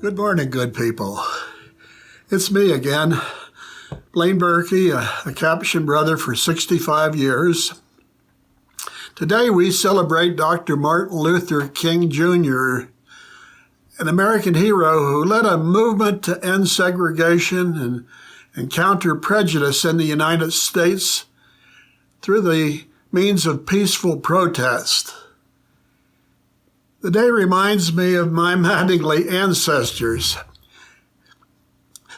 Good morning, good people. It's me again, Blaine Burkey, a Capuchin brother for 65 years. Today we celebrate Dr. Martin Luther King Jr., an American hero who led a movement to end segregation and counter prejudice in the United States through the means of peaceful protest. The day reminds me of my Mattingly ancestors.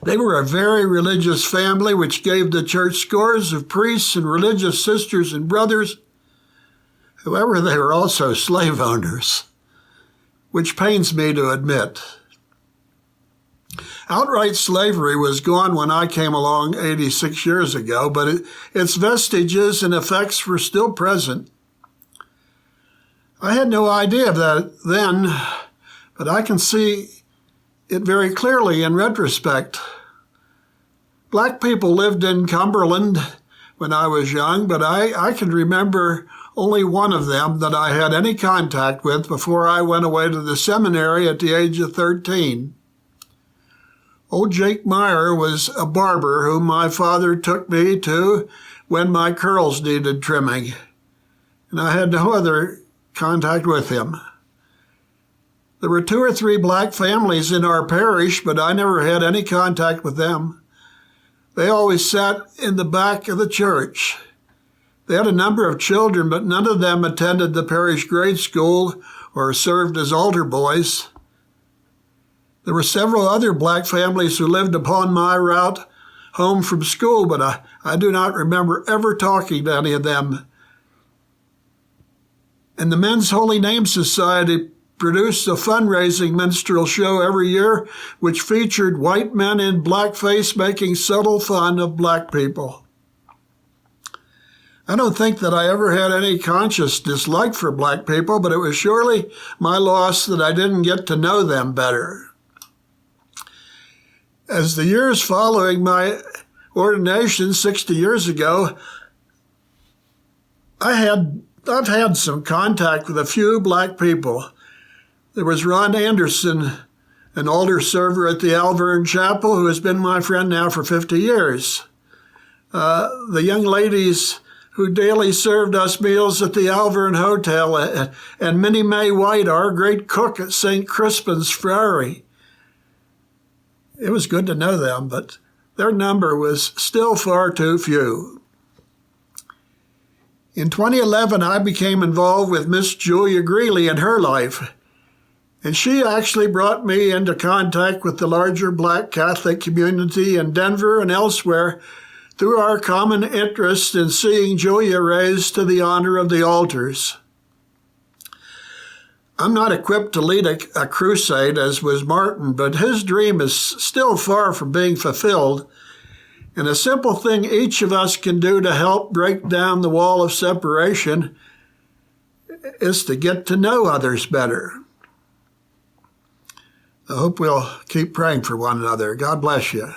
They were a very religious family which gave the church scores of priests and religious sisters and brothers. However, they were also slave owners, which pains me to admit. Outright slavery was gone when I came along 86 years ago, but its vestiges and effects were still present. I had no idea of that then, but I can see it very clearly in retrospect. Black people lived in Cumberland when I was young, but I can remember only one of them that I had any contact with before I went away to the seminary at the age of 13. Old Jake Meyer was a barber whom my father took me to when my curls needed trimming, and I had no other contact with him. There were 2 or 3 black families in our parish, but I never had any contact with them. They always sat in the back of the church. They had a number of children, but none of them attended the parish grade school or served as altar boys. There were several other black families who lived upon my route home from school, but I do not remember ever talking to any of them. And the Men's Holy Name Society produced a fundraising minstrel show every year, which featured white men in blackface making subtle fun of black people. I don't think that I ever had any conscious dislike for black people, but it was surely my loss that I didn't get to know them better. As the years following my ordination 60 years ago, I've had some contact with a few black people. There was Ron Anderson, an altar server at the Alvern Chapel, who has been my friend now for 50 years. The young ladies who daily served us meals at the Alvern Hotel, and Minnie Mae White, our great cook at St. Crispin's Friary. It was good to know them, but their number was still far too few. In 2011, I became involved with Miss Julia Greeley in her life, and she actually brought me into contact with the larger black Catholic community in Denver and elsewhere through our common interest in seeing Julia raised to the honor of the altars. I'm not equipped to lead a crusade as was Martin, but his dream is still far from being fulfilled. And a simple thing each of us can do to help break down the wall of separation is to get to know others better. I hope we'll keep praying for one another. God bless you.